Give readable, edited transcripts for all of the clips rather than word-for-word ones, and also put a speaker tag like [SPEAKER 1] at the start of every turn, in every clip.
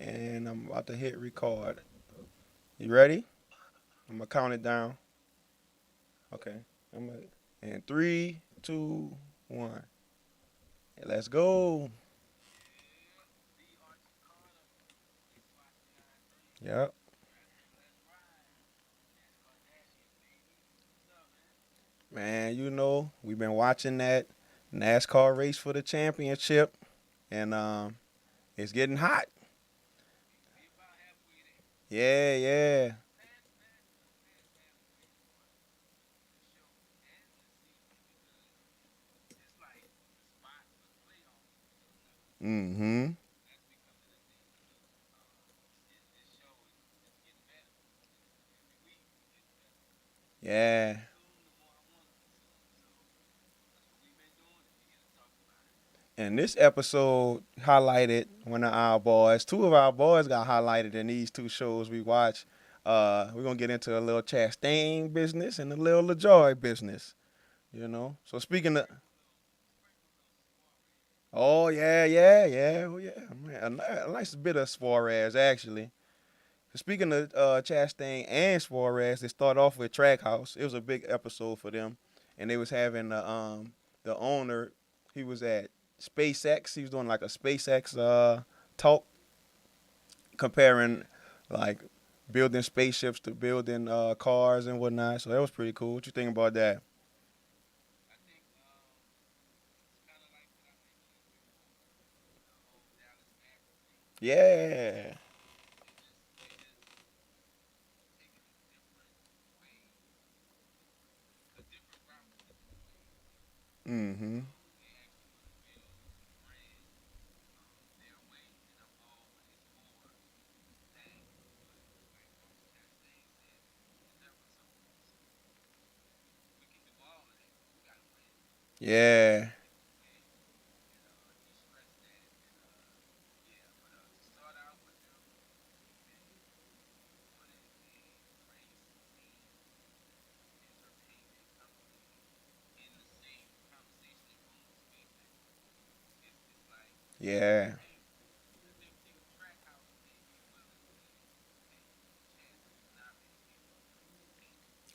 [SPEAKER 1] and I'm about to hit record. You ready? I'm gonna count it down. Okay. I'm gonna, and three, two, one. Let's go. Yep. Man, we've been watching that NASCAR race for the championship, and it's getting hot. Yeah, yeah. Mm-hmm. Yeah. And this episode highlighted one of our boys. Two of our boys got highlighted in these two shows we watched. We're gonna get into a little Chastain business and a little LaJoy business. So speaking of, oh yeah, yeah, yeah, oh yeah, man, a nice bit of Suarez actually. Speaking of Chastain and Suarez, they start off with Trackhouse. It was a big episode for them, and they was having the owner. He was at SpaceX. He was doing like a SpaceX talk, comparing like building spaceships to building cars and whatnot. So that was pretty cool. What you think about that? Yeah. Mm-hmm. Yeah. Yeah.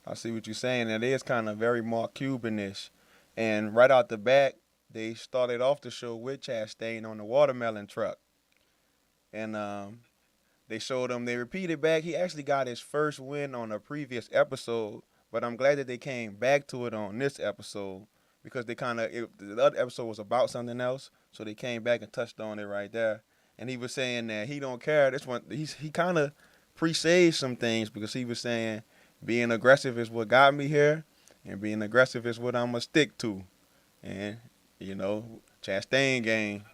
[SPEAKER 1] I see what you're saying. It is kind of very Mark Cuban-ish. And right out the back, they started off the show with Chastain on the watermelon truck. And they showed him, they repeated back. He actually got his first win on a previous episode, but I'm glad that they came back to it on this episode because the other episode was about something else, so they came back and touched on it right there. And he was saying that he don't care. This one, he kind of presaged some things because he was saying being aggressive is what got me here, and being aggressive is what I'm gonna stick to. And Chastain game.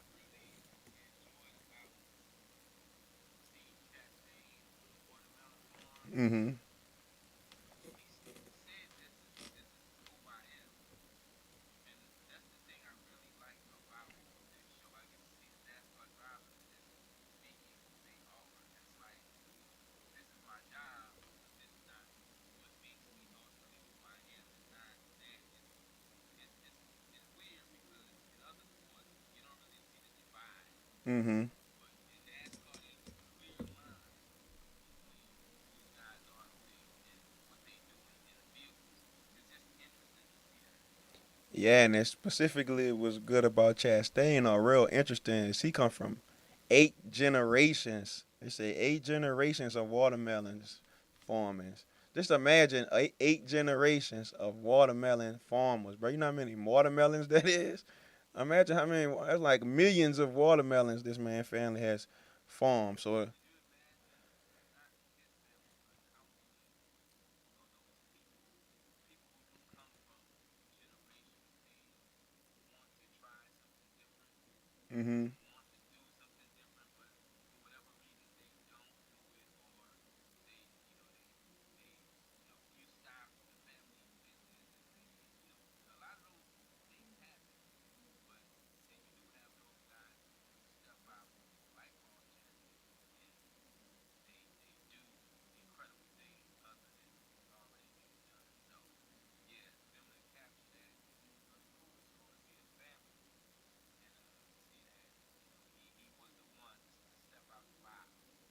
[SPEAKER 1] Mm-hmm. Mm-hmm. Yeah, and it specifically was good about Chastain or real interesting is he come from 8 generations. They say 8 generations of watermelons farmers. Just imagine eight generations of watermelon farmers, bro. You know how many watermelons that is? Imagine how many. That's like millions of watermelons this man family has farmed. So, mm-hmm.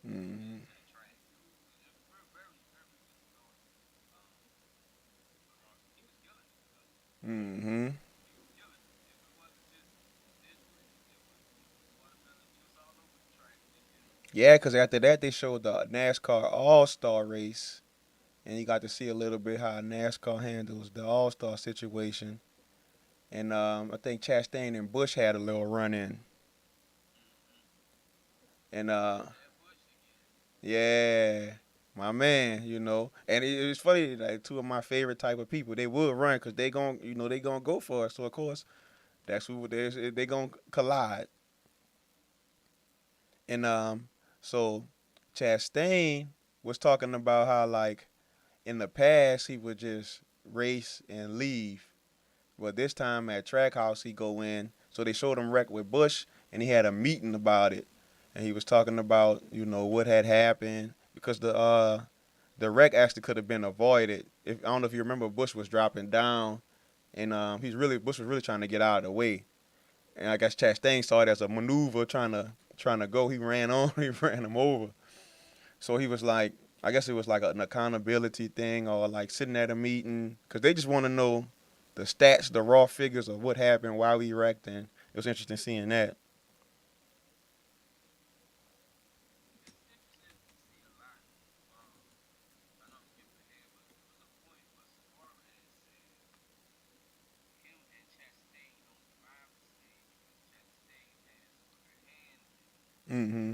[SPEAKER 1] Mhm. Mhm. Yeah, because after that they showed the NASCAR All Star race, and you got to see a little bit how NASCAR handles the All Star situation. And I think Chastain and Bush had a little run in, and yeah, my man, and it's funny, like two of my favorite type of people, they would run because they gonna go for it. So of course, that's who they gonna collide. And so Chastain was talking about how like in the past he would just race and leave, but this time at Trackhouse he go in. So they showed him wreck with Bush, and he had a meeting about it, and he was talking about what had happened because the wreck actually could have been avoided. If I don't know if you remember, Bush was dropping down, and Bush was really trying to get out of the way, and I guess Chastain saw it as a maneuver trying to go. He ran on, he ran him over. So he was like, I guess it was like an accountability thing or like sitting at a meeting because they just want to know the stats, the raw figures of what happened, why we wrecked, and it was interesting seeing that. Mm-hmm.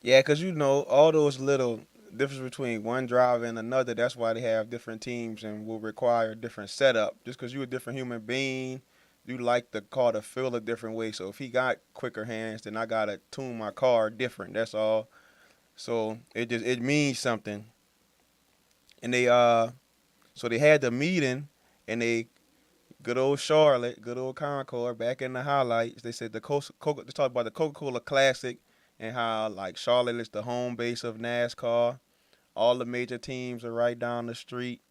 [SPEAKER 1] Yeah, because all those little difference between one driver and another. That's why they have different teams and will require a different setup. Just because you're a different human being, you like the car to feel a different way. So if he got quicker hands, then I gotta tune my car different. That's all. So it means something. And they had the meeting, and they good old Charlotte, good old Concord, back in the highlights. They said they talked about the Coca-Cola Classic and how like Charlotte is the home base of NASCAR. All the major teams are right down the street.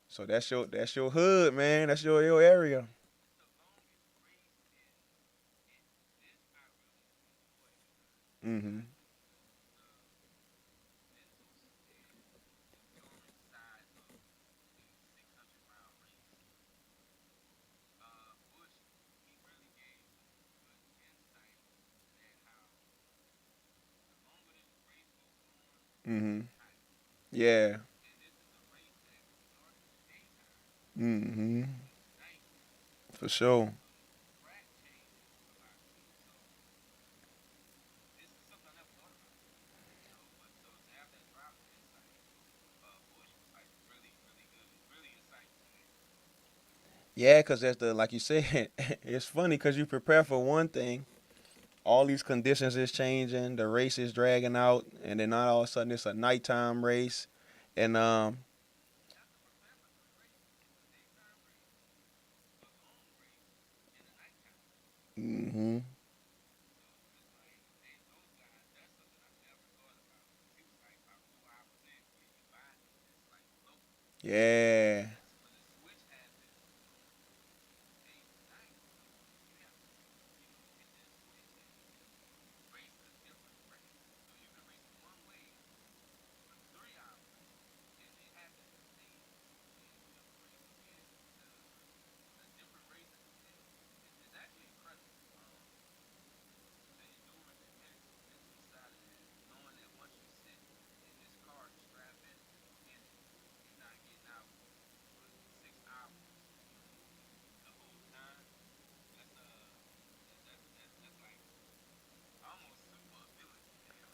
[SPEAKER 1] So that's your hood, man. That's your area. Mhm. Mhm. Yeah. Mhm. For sure. Yeah, cause that's the like you said. It's funny cause you prepare for one thing. All these conditions is changing. The race is dragging out, and then all of a sudden it's a nighttime race, and Mhm. Yeah.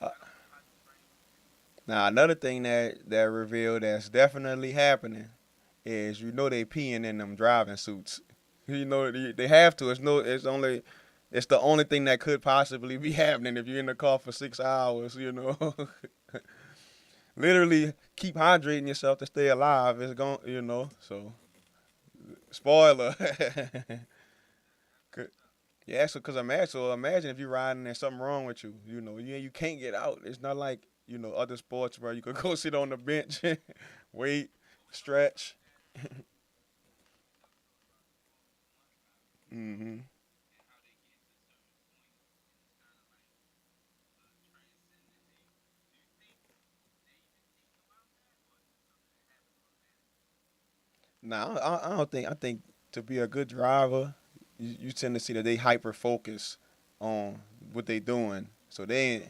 [SPEAKER 1] Uh, Now another thing that revealed that's definitely happening is they peeing in them driving suits. They have to. It's only It's the only thing that could possibly be happening if you're in the car for 6 hours. Literally keep hydrating yourself to stay alive. It's going. So spoiler. Yeah, because imagine if you're riding and something wrong with you. You can't get out. It's not like other sports where you could go sit on the bench, wait, stretch. Hmm. Now I don't think. I think to be a good driver, you tend to see that they hyper focus on what they doing. So they,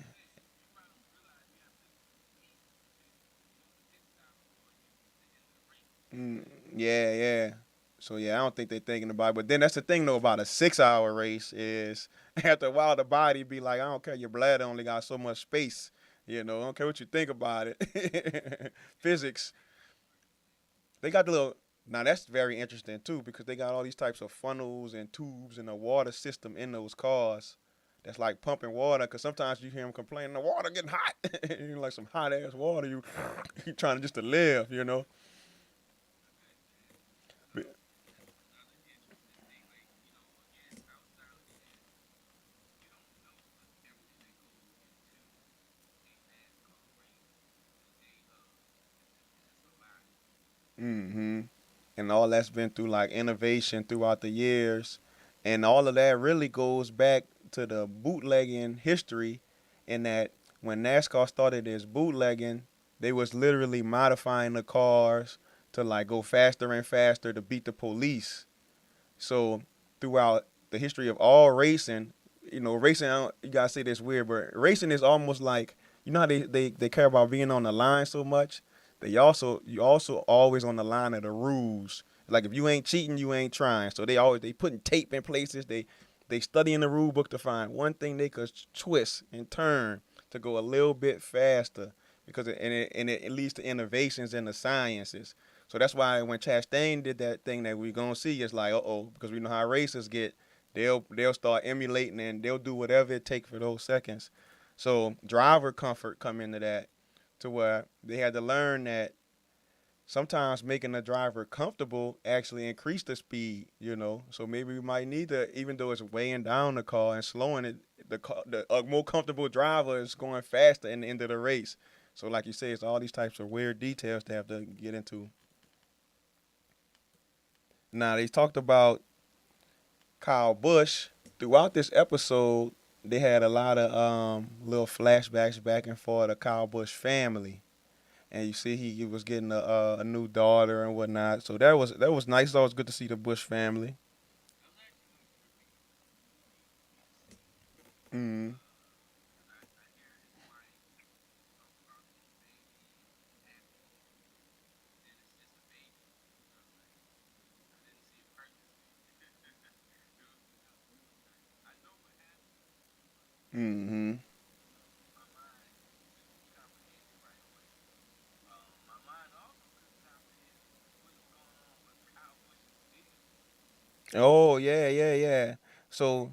[SPEAKER 1] mm, yeah, yeah. So yeah, I don't think they're thinking about it. But then that's the thing though about a 6 hour race is after a while the body be like, I don't care, your bladder only got so much space. I don't care what you think about it. Physics. They got the little. Now that's very interesting too because they got all these types of funnels and tubes and a water system in those cars. That's like pumping water. Cause sometimes you hear them complaining, the water getting hot. You like some hot ass water. You trying to just to live. Mm-hmm. And all that's been through like innovation throughout the years, and all of that really goes back to the bootlegging history, in that when NASCAR started as bootlegging, they was literally modifying the cars to like go faster and faster to beat the police. So throughout the history of all racing, racing, you gotta say this weird, but racing is almost like how they care about being on the line so much. You also always on the line of the rules. Like if you ain't cheating, you ain't trying. So they putting tape in places. They studying the rule book to find one thing they could twist and turn to go a little bit faster because it leads to innovations in the sciences. So that's why when Chastain did that thing that we're gonna see, it's like, because we know how racers get, they'll start emulating and they'll do whatever it takes for those seconds. So driver comfort come into that, to where they had to learn that sometimes making the driver comfortable actually increase the speed. So maybe we might need to, even though it's weighing down the car and slowing it, the more comfortable driver is going faster in the end of the race. So like you say, it's all these types of weird details to have to get into. Now they talked about Kyle Busch throughout this episode. They had a lot of little flashbacks back and forth of Kyle Busch family, and you see he was getting a new daughter and whatnot. So that was nice. It's always good to see the Busch family. Mm. Mm-hmm. Oh yeah, yeah, yeah. So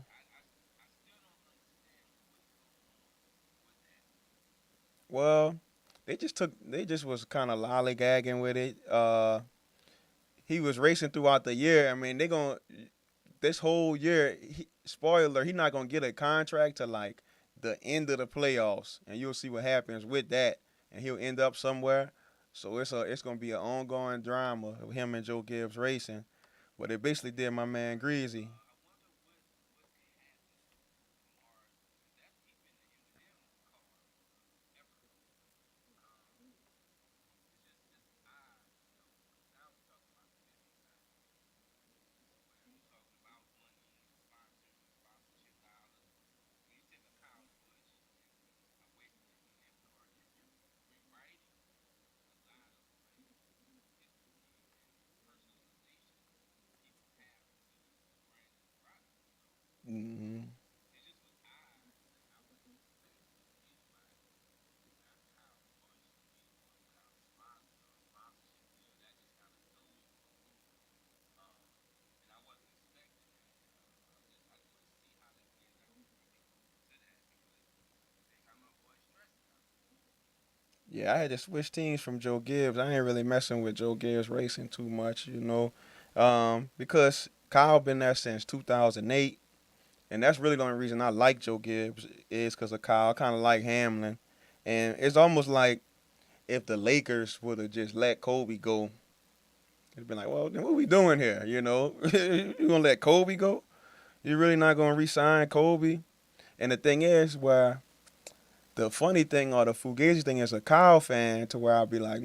[SPEAKER 1] well, they just was kind of lollygagging with it. He was racing throughout the year. I mean, they gonna this whole year. Spoiler: he not gonna get a contract to like the end of the playoffs, and you'll see what happens with that, and he'll end up somewhere. So it's gonna be an ongoing drama of him and Joe Gibbs racing. But they basically did my man Greasy. Yeah, I had to switch teams from Joe Gibbs. I ain't really messing with Joe Gibbs racing too much, because Kyle been there since 2008, and that's really the only reason I like Joe Gibbs is because of Kyle. I kind of like Hamlin, and it's almost like if the Lakers would have just let Kobe go, it'd been like, well, then what we doing here? You gonna let Kobe go? You really not gonna re-sign Kobe? And the thing is, where the funny thing or the fugazi thing is a Kyle fan to where I'll be like,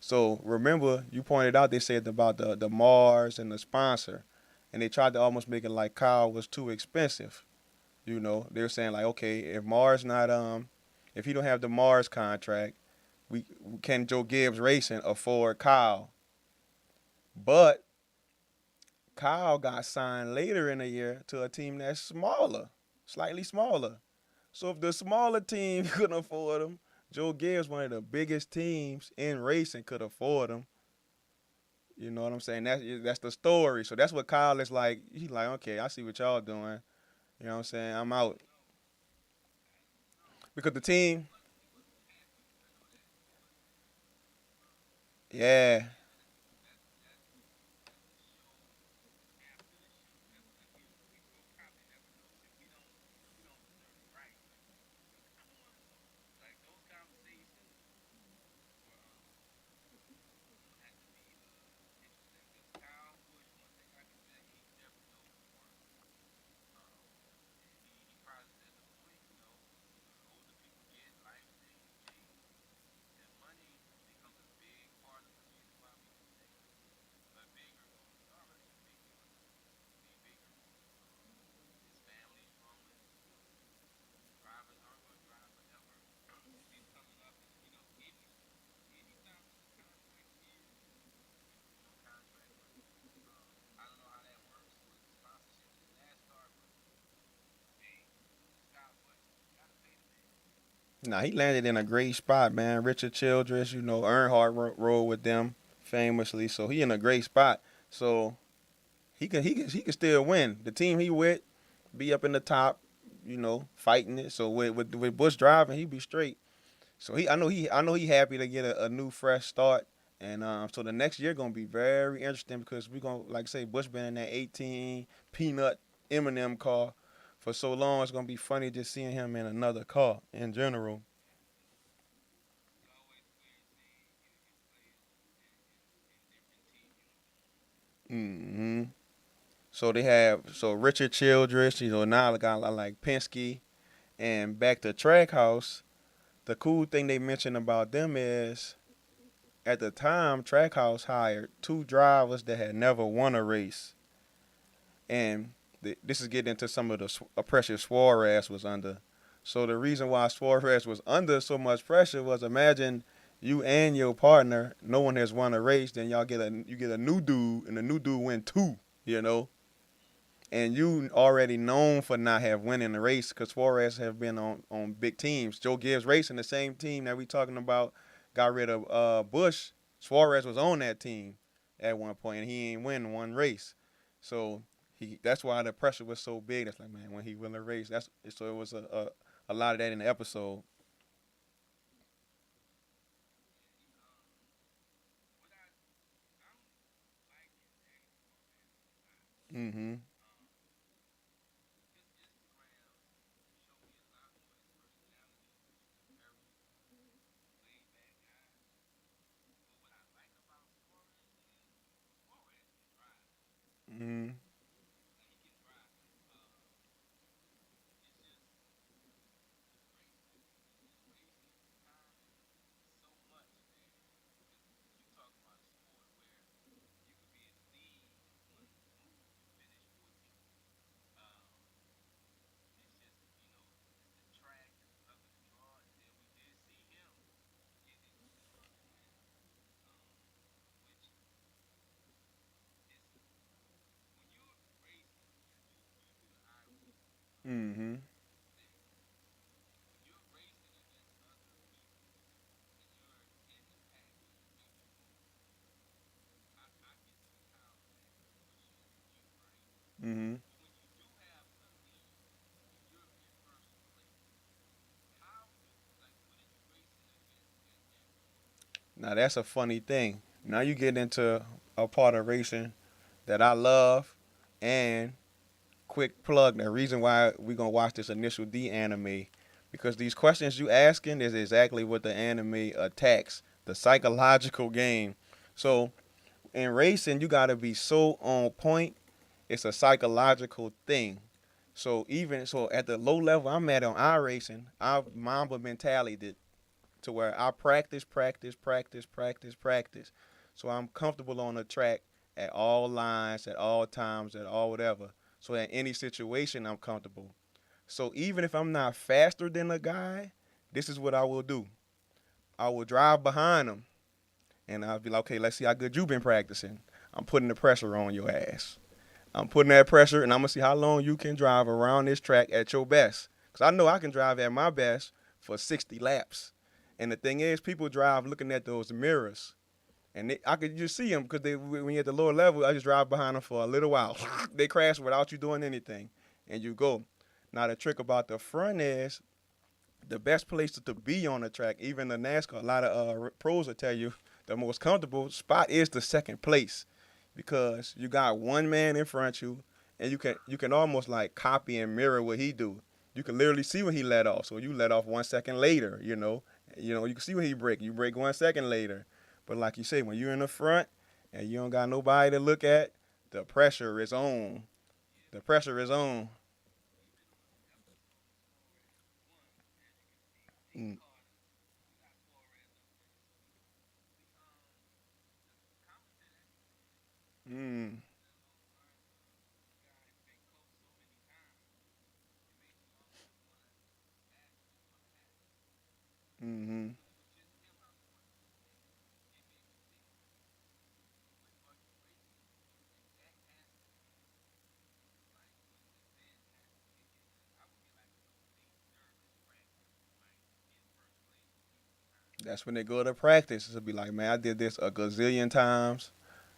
[SPEAKER 1] So remember, you pointed out they said about the Mars and the sponsor, and they tried to almost make it like Kyle was too expensive. They were saying like, okay, if he don't have the Mars contract, we can Joe Gibbs Racing afford Kyle? But Kyle got signed later in the year to a team that's smaller, slightly smaller. So if the smaller team couldn't afford him, Joe Gibbs, one of the biggest teams in racing, could afford him. You know what I'm saying? That's the story. So that's what Kyle is like. He's like, okay, I see what y'all doing. You know what I'm saying? I'm out because the team, yeah. Nah, he landed in a great spot, man. Richard Childress, Earnhardt rode with them famously, so he in a great spot. So he can still win. The team he with be up in the top, fighting it. So with Bush driving, he be straight. So I know he happy to get a new fresh start. And so the next year gonna be very interesting because we gonna like say Bush been in that 18 peanut M&M car for so long. It's gonna be funny just seeing him in another car in general. hmm so Richard Childress, now the guy like Penske and back to Trackhouse. The cool thing they mentioned about them is at the time Trackhouse hired two drivers that had never won a race, and this is getting into some of the pressure Suarez was under. So the reason why Suarez was under so much pressure was imagine you and your partner, no one has won a race, then you get a new dude, and the new dude win two, you know, and you already known for not have winning the race because Suarez have been on big teams. Joe Gibbs racing the same team that we talking about got rid of Bush. Suarez was on that team at one point and he ain't win one race. So that's why the pressure was so big. That's like, man, when he win the race, that's so it was a lot of that in the episode. Mm-hmm. Mm-hmm. Mm-hmm. Mm-hmm. Now that's a funny thing. Now you get into a part of racing that I love, and quick plug, the reason why we gonna watch this Initial D anime, because these questions you asking is exactly what the anime attacks, the psychological game. So in racing, you gotta be so on point. It's a psychological thing. So even so, at the low level I'm at on iRacing, I Mamba mentality to where I practice, practice, practice, practice, practice. So I'm comfortable on the track at all lines, at all times, at all whatever. So in any situation, I'm comfortable. So even if I'm not faster than a guy, this is what I will do. I will drive behind him, and I'll be like, okay, let's see how good you've been practicing. I'm putting the pressure on your ass. I'm putting that pressure, and I'm gonna see how long you can drive around this track at your best. Cause I know I can drive at my best for 60 laps. And the thing is, people drive looking at those mirrors, and I could just see them because when you're at the lower level, I just drive behind them for a little while. They crash without you doing anything, and you go. Now the trick about the front is the best place to be on the track. Even the NASCAR, a lot of pros will tell you the most comfortable spot is the second place because you got one man in front of you, and you can almost like copy and mirror what he do. You can literally see when he let off. So you let off 1 second later. You can see when he break. You break 1 second later. But like you say, when you're in the front and you don't got nobody to look at, the pressure is on. The pressure is on. Mm, mm, mm-hmm. That's when they go to practice. It'll be like, man, I did this a gazillion times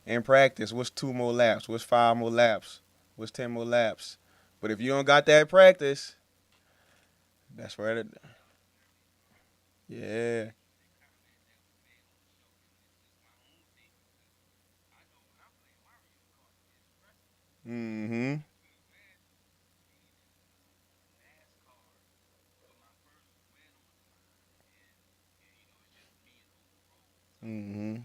[SPEAKER 1] in practice. What's 2 more laps? What's 5 more laps? What's 10 more laps? But if you don't got that practice, that's where it. Yeah. Mm-hmm. Mm-hmm.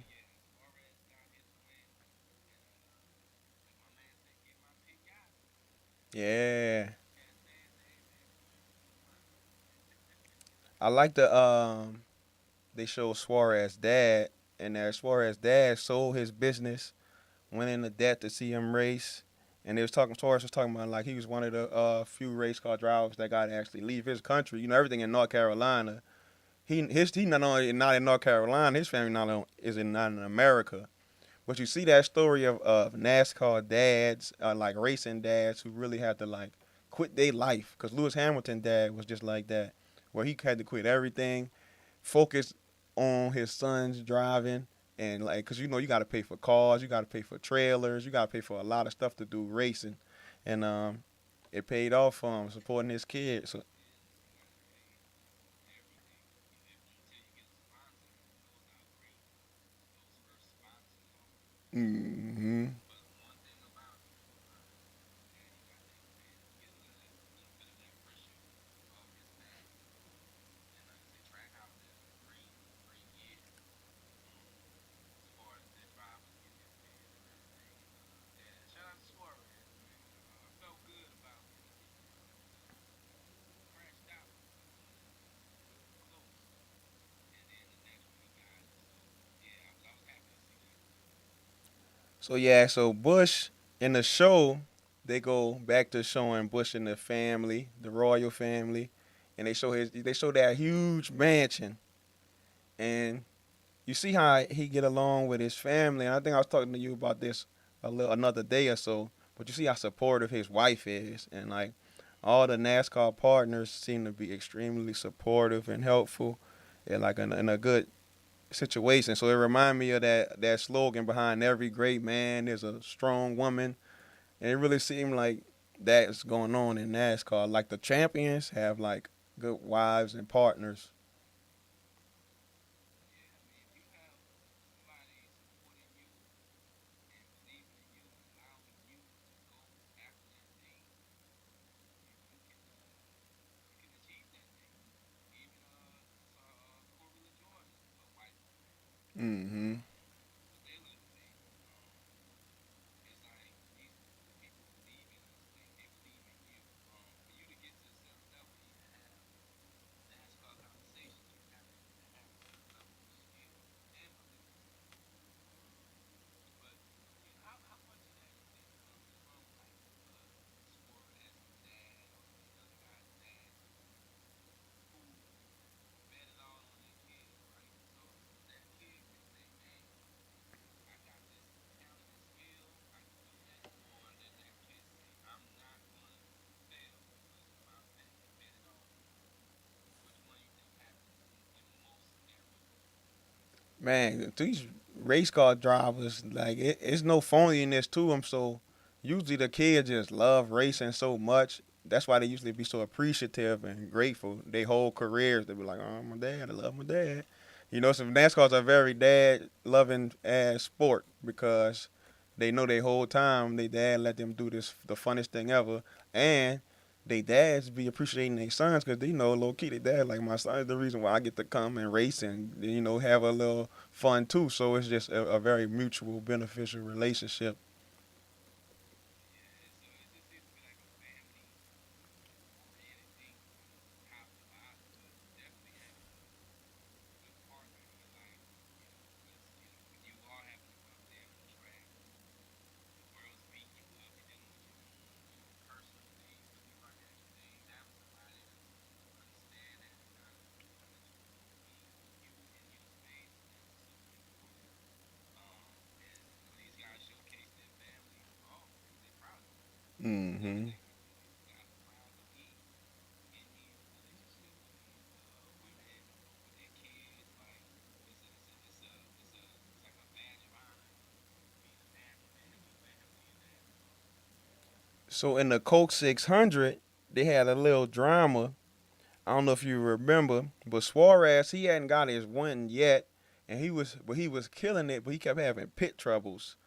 [SPEAKER 1] Yeah. I like they show Suarez dad, and there Suarez dad sold his business, went into debt to see him race. And they was talking. Suarez was talking about like he was one of the few race car drivers that got to actually leave his country. Everything in North Carolina. He not only not in North Carolina, his family not in America. But you see that story of NASCAR dads, like racing dads, who really had to like quit their life. Cause Lewis Hamilton dad was just like that, where he had to quit everything, focus on his son's driving, and like, cause you got to pay for cars, you got to pay for trailers, you got to pay for a lot of stuff to do racing, and it paid off for him supporting his kids. So, mm-hmm. So yeah, so Bush in the show, they go back to showing Bush and the family, the royal family, and they show that huge mansion, and you see how he get along with his family. And I think I was talking to you about this another day or so, but you see how supportive his wife is, and like all the NASCAR partners seem to be extremely supportive and helpful, and like in a good situation. So it reminded me of that slogan behind every great man is a strong woman, and it really seemed like that's going on in NASCAR. Like the champions have like good wives and partners. Man, these race car drivers, like it's no phoniness to them. So usually the kids just love racing so much. That's why they usually be so appreciative and grateful. They whole careers, they be like, "Oh, my dad, I love my dad." You know, so NASCAR's a very dad loving ass sport because they know they whole time they dad let them do this the funnest thing ever, and they dads be appreciating their sons because they know low key they dad like my son is the reason why I get to come and race and have a little fun too. So it's just a very mutual beneficial relationship. Mm-hmm. So in the Coke 600, they had a little drama. I don't know if you remember, but Suarez he hadn't got his win yet, and he was killing it, but he kept having pit troubles.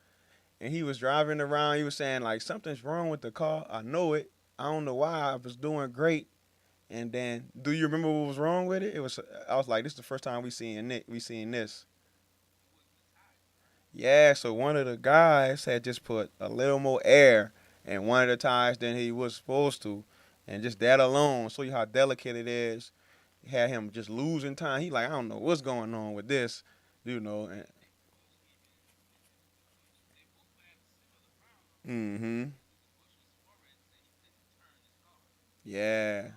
[SPEAKER 1] And he was driving around. He was saying like something's wrong with the car. I know it. I don't know why. I was doing great. And then, do you remember what was wrong with it? It was. I was like, this is the first time we seeing it. We seeing this. Yeah. So one of the guys had just put a little more air in one of the tires than he was supposed to, and just that alone, show you how delicate it is. Had him just losing time. He like, I don't know what's going on with this, you know. And, mm-hmm. Yeah.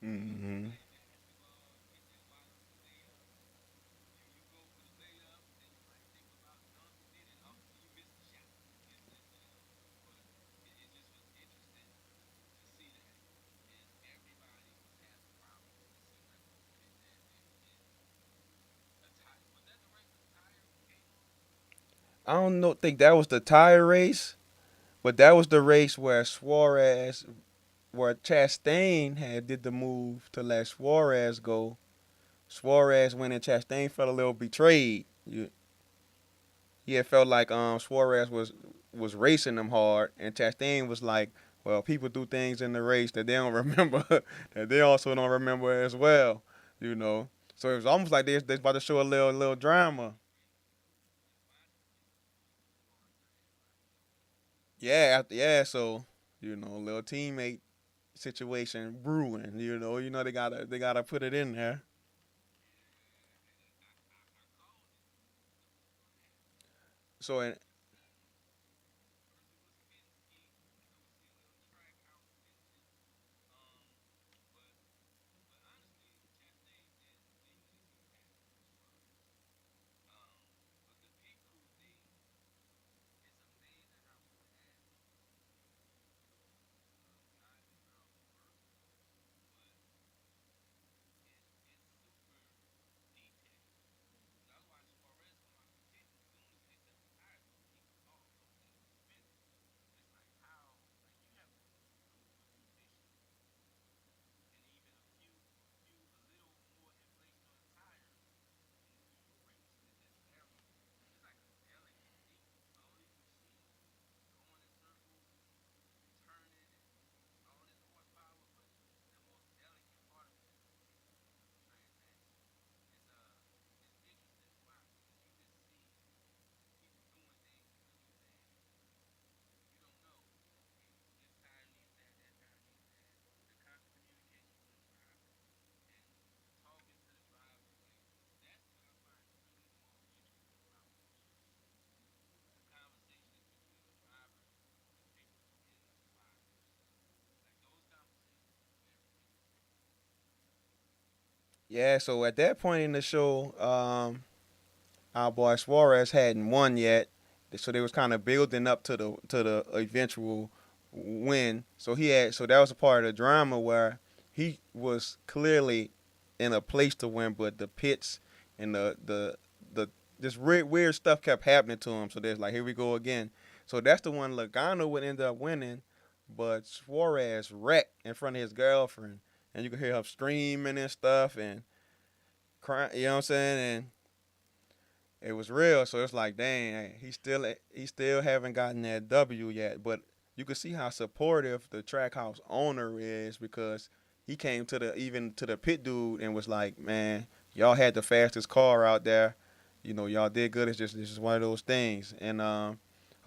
[SPEAKER 1] Mm-hmm. I don't know. Think that was the tire race. But that was the race where where Chastain had did the move to let Suarez go. Suarez went and Chastain felt a little betrayed. He had felt like Suarez was racing them hard, and Chastain was like, "Well, people do things in the race that they don't remember, that they also don't remember as well." You know, so it was almost like they about to show a little drama. Yeah, yeah. So a little teammate situation brewing. They gotta put it in there. So and Yeah, so at that point in the show, our boy Suarez hadn't won yet, so they was kind of building up to the eventual win. So that was a part of the drama where he was clearly in a place to win, but the pits and the this weird stuff kept happening to him. So there's like, here we go again. So that's the one Logano would end up winning, but Suarez wrecked in front of his girlfriend, and you could hear her screaming and stuff and crying. You know what I'm saying? And it was real. So it's like, dang, he still haven't gotten that W yet. But you can see how supportive the track house owner is because he came to the even to the pit dude and was like, man, y'all had the fastest car out there. You know, y'all did good. It's just this is one of those things. And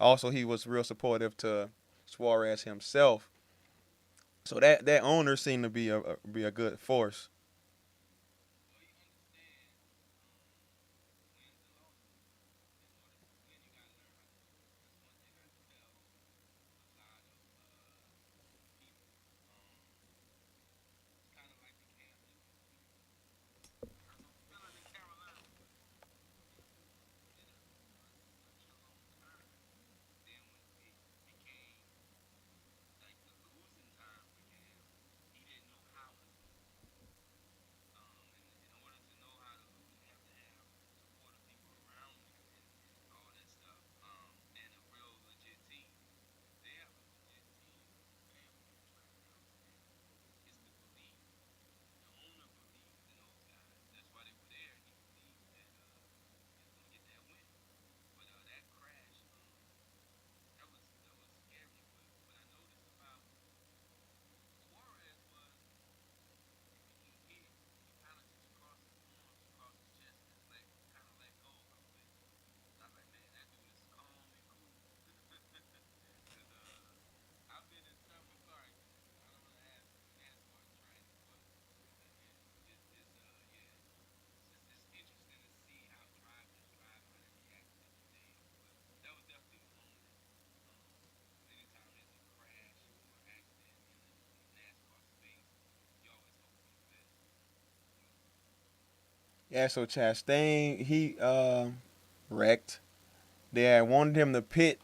[SPEAKER 1] also he was real supportive to Suarez himself. So that owner seemed to be a good force. Yeah, so Chastain, he wrecked. They had wanted him to pit.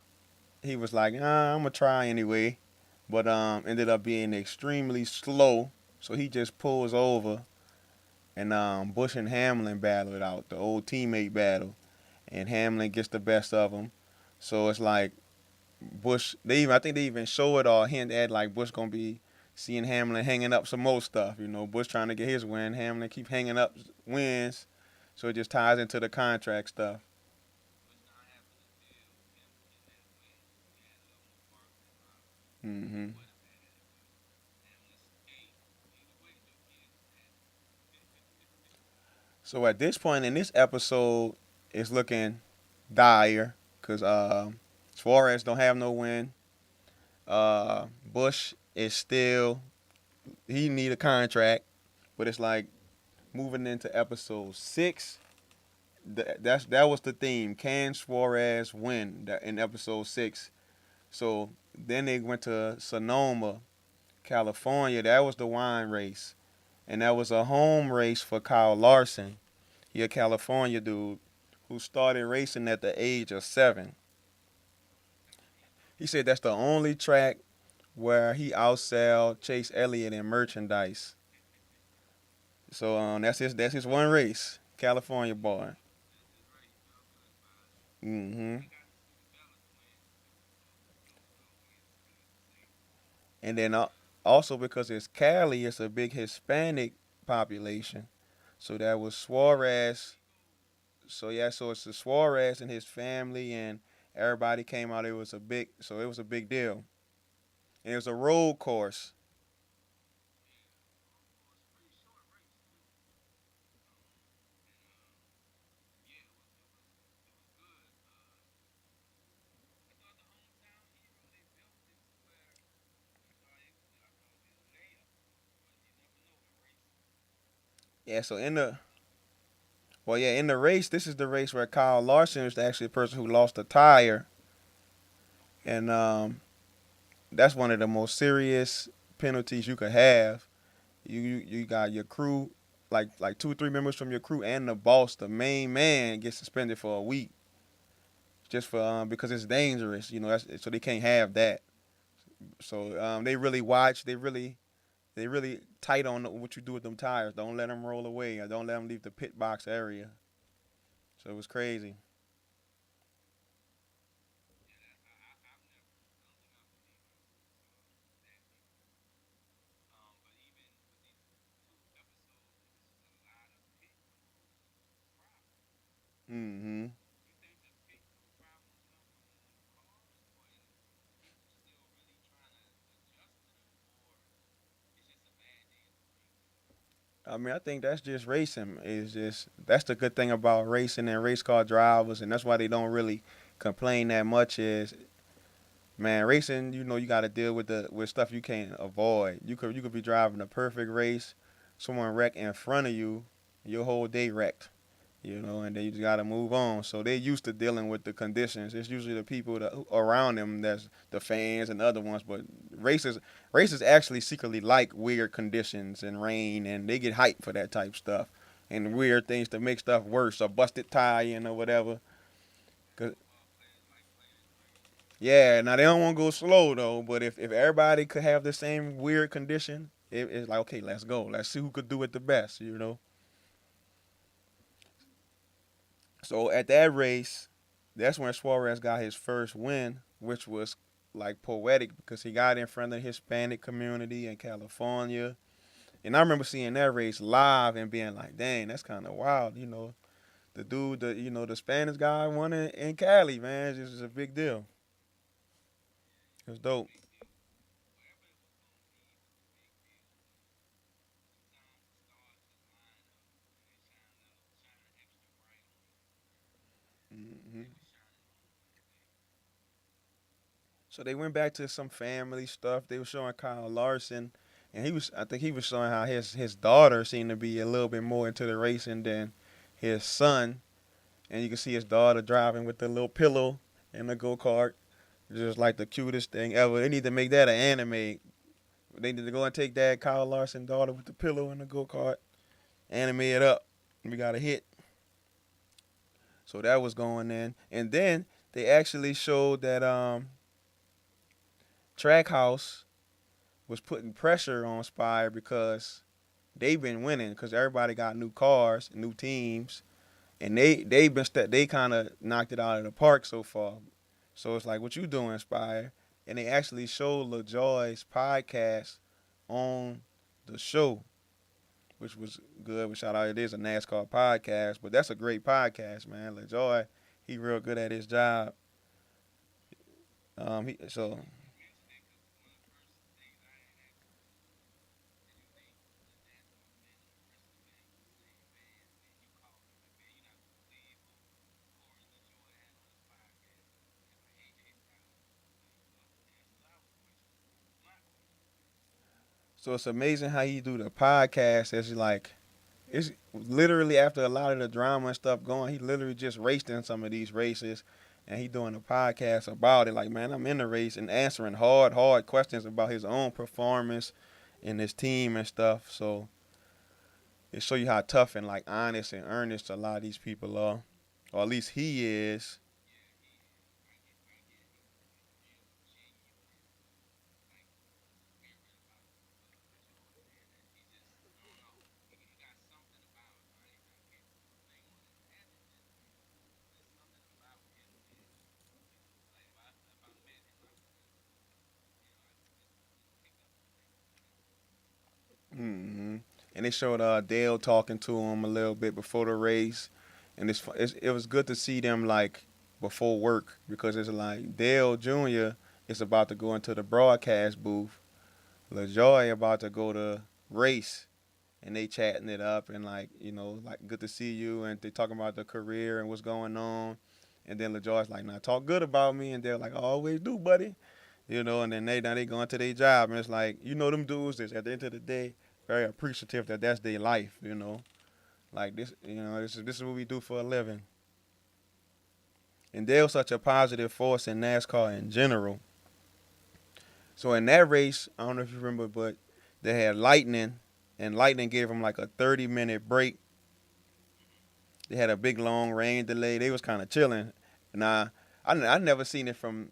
[SPEAKER 1] He was like, I'm gonna try anyway, but ended up being extremely slow. So he just pulls over, and Bush and Hamlin battle it out, the old teammate battle, and Hamlin gets the best of him. So it's like Bush. I think they even show it or hint at like Bush gonna be seeing Hamlin hanging up some more stuff. You know, Bush trying to get his win. Hamlin keep hanging up wins, so it just ties into the contract stuff. hmm So at this point in this episode, it's looking dire because Suarez don't have no win. Bush is still he need a contract, but it's like moving into episode 6. That was the theme. Can Suarez win that in episode 6? So then they went to Sonoma, California. That was the wine race, and that was a home race for Kyle Larson. He a California dude who started racing at the age of 7. He said that's the only track where he outsold Chase Elliott in merchandise. So that's his one race, California boy. hmm And then also because it's Cali, it's a big Hispanic population. So that was Suarez. So yeah, so it's the Suarez and his family and everybody came out. It was a big deal. And it was a road course. Yeah, so in the race, this is the race where Kyle Larson is actually the person who lost a tire, and that's one of the most serious penalties you could have. You got your crew. like 2 or 3 members from your crew and the boss, the main man, gets suspended for a week just for because it's dangerous. So they can't have that. So they really watch. They really tight on what you do with them tires. Don't let them roll away, or don't let them leave the pit box area. So it was crazy. Hmm. I mean, I think that's just racing. Is just that's the good thing about racing and race car drivers, and that's why they don't really complain that much. Is man, racing, you got to deal with stuff you can't avoid. You could be driving a perfect race, someone wreck in front of you, your whole day wrecked. And then you just gotta move on. So they're used to dealing with the conditions. It's usually the people around them that's the fans and other ones. But racers, racers actually secretly like weird conditions and rain, and they get hyped for that type stuff and weird things to make stuff worse, or busted tire or whatever. 'Cause- yeah, now they don't want to go slow though. But if everybody could have the same weird condition, it's like okay, let's go. Let's see who could do it the best. So at that race, that's when Suarez got his first win, which was like poetic because he got in front of the Hispanic community in California. And I remember seeing that race live and being like, dang, that's kind of wild. The dude, the Spanish guy won in Cali, man. This is a big deal. It was dope. Hmm. So they went back to some family stuff. They were showing Kyle Larson, and I think he was showing how his daughter seemed to be a little bit more into the racing than his son. And you can see his daughter driving with the little pillow in the go kart, just like the cutest thing ever. They need to make that an anime. They need to go and take that Kyle Larson daughter with the pillow in the go kart, anime it up. We got a hit. So that was going in, and then they actually showed that Trackhouse was putting pressure on Spire because they've been winning because everybody got new cars, new teams, and they kind of knocked it out of the park so far. So it's like, what you doing, Spire? And they actually showed LaJoy's podcast on the show, which was good. We shout out, it is a NASCAR podcast, but that's a great podcast, man. LaJoy, he real good at his job. So it's amazing how he do the podcast. It's literally after a lot of the drama and stuff going, he literally just raced in some of these races, and he doing a podcast about it. Like, man, I'm in the race and answering hard questions about his own performance and his team and stuff. So it show you how tough and like honest and earnest a lot of these people are, or at least he is. Hmm. And they showed Dale talking to him a little bit before the race, and it was good to see them like before work because it's like Dale Jr. is about to go into the broadcast booth, LaJoy about to go to race, and they chatting it up and like like good to see you, and they talking about the career and what's going on, and then LaJoy's like, now talk good about me, and they're like, I always do, buddy. And then they going to their job, and it's like them dudes is at the end of the day very appreciative that that's their life. Like this is what we do for a living. And Dale's such a positive force in NASCAR in general. So in that race, I don't know if you remember, but they had lightning, and Lightning gave them like a 30-minute break. They had a big long rain delay. They was kind of chilling, and I never seen it from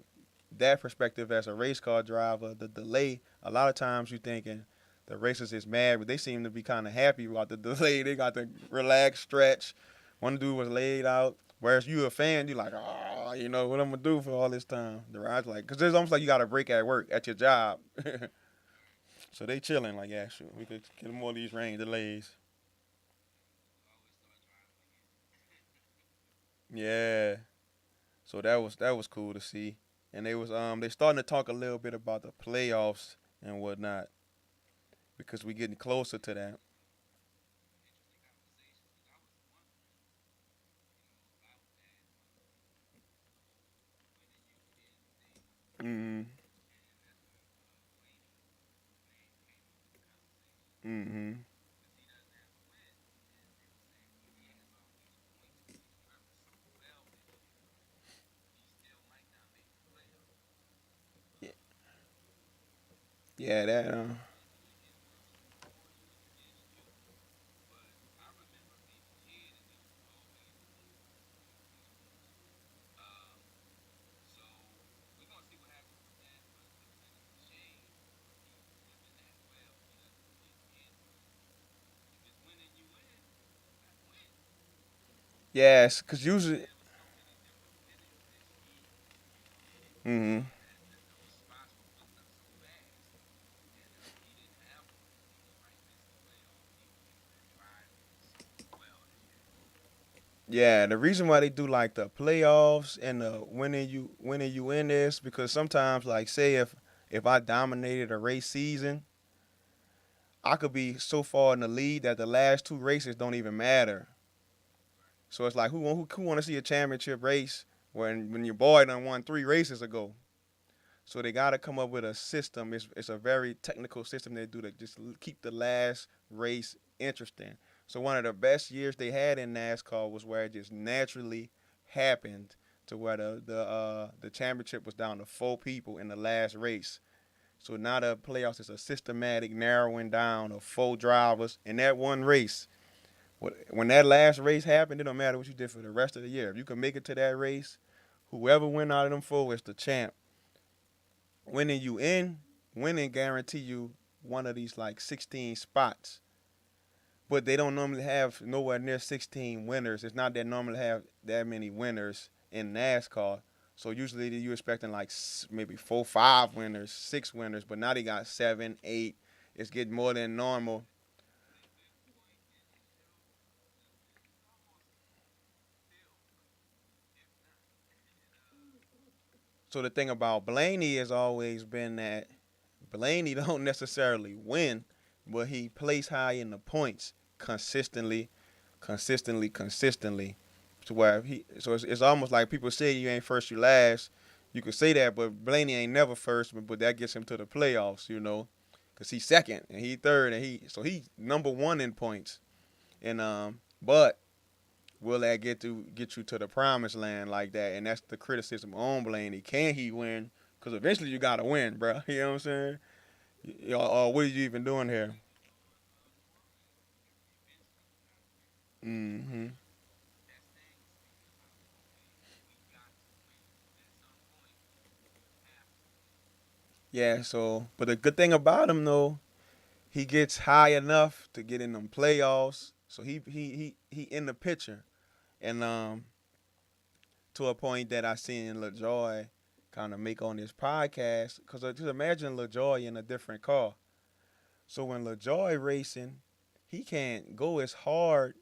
[SPEAKER 1] that perspective as a race car driver. The delay, a lot of times you thinking the racers is mad, but they seem to be kind of happy about the delay. They got the relaxed stretch. One dude was laid out. Whereas you a fan, you like, oh, you know what I'm gonna do for all this time. The ride's like, cause it's almost like you got a break at work at your job. So they chilling like, yeah, shoot, we could get more of these rain delays. Yeah. So that was cool to see. And they starting to talk a little bit about the playoffs and whatnot because we getting closer to that. Mm-hmm. Mm-hmm. Yeah, yeah, that. Yes, cause usually. Mm-hmm. Yeah, the reason why they do like the playoffs and the winning you in this because sometimes like say if I dominated a race season, I could be so far in the lead that the last two races don't even matter. So it's like who want to see a championship race when your boy done won three races ago? So they got to come up with a system. It's a very technical system they do to just keep the last race interesting. So one of the best years they had in NASCAR was where it just naturally happened to where the championship was down to four people in the last race. So now the playoffs is a systematic narrowing down of four drivers in that one race. When that last race happened, it don't matter what you did for the rest of the year. If you can make it to that race, whoever went out of them four is the champ. Winning you in, winning guarantee you one of these like 16 spots. But they don't normally have nowhere near 16 winners. It's not that normally have that many winners in NASCAR. So usually you expecting like maybe 4, 5 winners, 6 winners, but now they got 7, 8. It's getting more than normal. So the thing about Blaney has always been that Blaney don't necessarily win, but he plays high in the points consistently, consistently. To where it's almost like people say you ain't first, you last. You could say that, but Blaney ain't never first, but that gets him to the playoffs, because he's second and he third and he's number one in points. And but will that get you to the promised land like that? And that's the criticism on Blaney. Can he win? Because eventually you gotta win, bro. You know what I'm saying? Or what are you even doing here? Mm-hmm. Yeah. So, but the good thing about him though, he gets high enough to get in them playoffs. So he in the picture, and to a point that I seen LaJoy kind of make on this podcast. Because just imagine LaJoy in a different car. So when LaJoy racing, he can't go as hard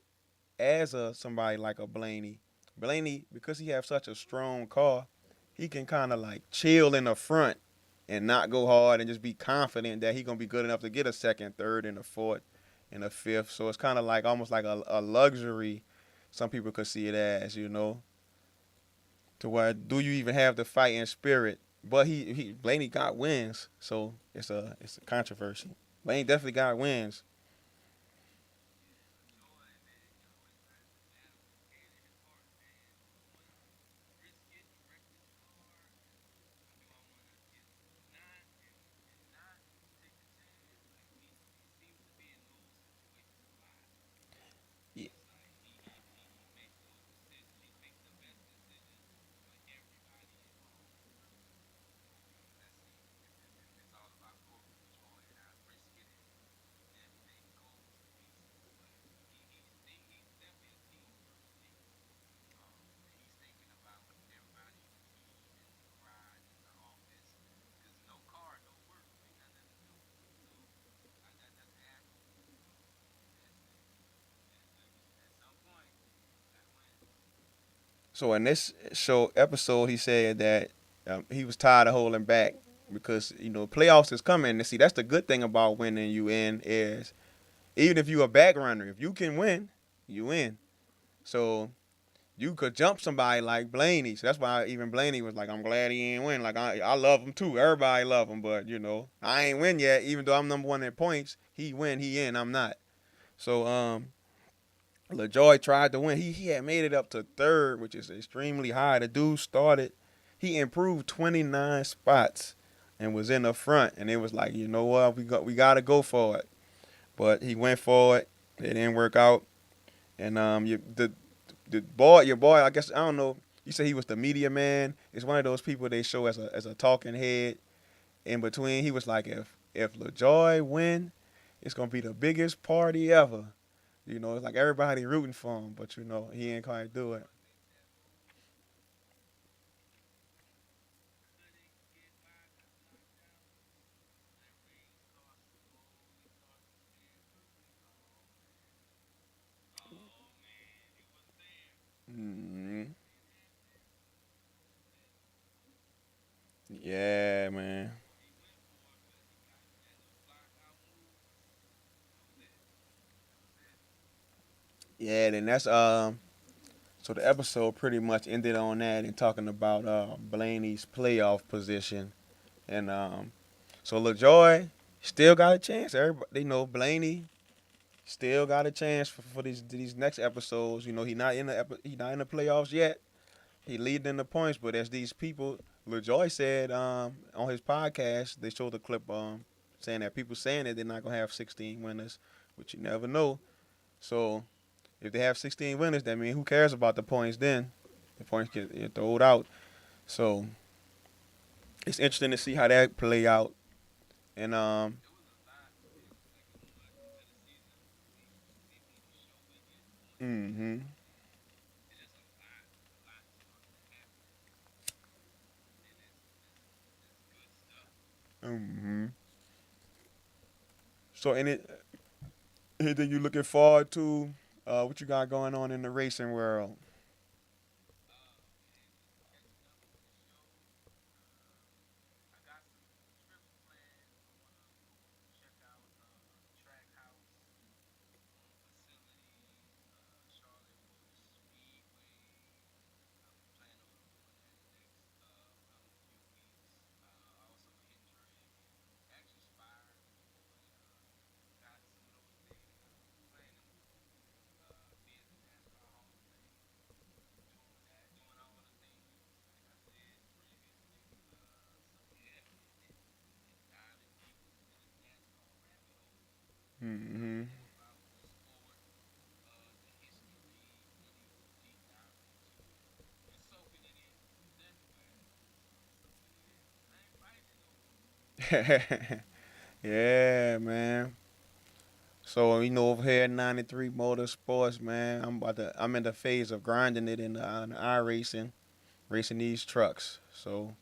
[SPEAKER 1] as somebody like a Blaney. Blaney, because he have such a strong car, he can kind of like chill in the front and not go hard and just be confident that he gonna be good enough to get a second, third, and a fourth, and a fifth. So it's kind of like almost like a luxury. Some people could see it as, to where do you even have the fighting spirit? But he Blaney got wins, so it's a controversy. Blaney definitely got wins. So in this show episode, he said that he was tired of holding back because playoffs is coming. And see, that's the good thing about winning. You in is even if you a back runner, if you can win, you win. So you could jump somebody like Blaney. So that's why even Blaney was like, I'm glad he ain't win. Like I love him too. Everybody love him, but I ain't win yet. Even though I'm number one in points, he win, he in, I'm not. So LaJoy tried to win. He had made it up to third, which is extremely high. The dude started. He improved 29 spots and was in the front. And it was like, you know what, we got to go for it. But he went for it. It didn't work out. And the boy, your boy, I guess I don't know. You say he was the media man. It's one of those people they show as a talking head. In between, he was like, if LaJoy win, it's gonna be the biggest party ever. It's like everybody rooting for him, but he ain't quite do it. Hmm. Yeah, man. Yeah, then that's so the episode pretty much ended on that and talking about Blaney's playoff position. And so LaJoy still got a chance. Everybody they know Blaney still got a chance for these next episodes. He not in he not in the playoffs yet. He leading in the points, but as these people, LaJoy said on his podcast, they showed the clip saying that people saying that they're not gonna have 16 winners, which you never know. So if they have 16 winners, that means who cares about the points then? The points get thrown out. So it's interesting to see how that play out. And mm-hmm, mm-hmm. So anything you looking forward to? What you got going on in the racing world? Mm-hmm. Yeah, man. So over here at 93 Motorsports, man, I'm in the phase of grinding it in the iRacing, racing these trucks. So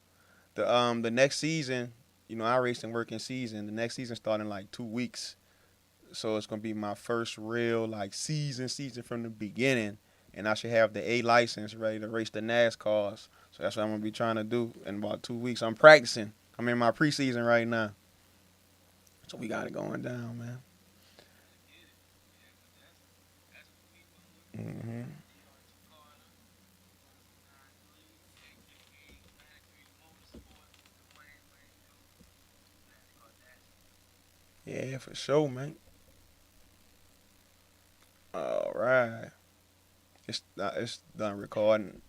[SPEAKER 1] the next season, iRacing working season. The next season starting like 2 weeks. So it's gonna be my first real like season from the beginning, and I should have the A license ready to race the NASCARs. So that's what I'm gonna be trying to do in about 2 weeks. I'm practicing. I'm in my preseason right now, so we got it going down, man. Hmm. Yeah, for sure, man. All right, it's done recording.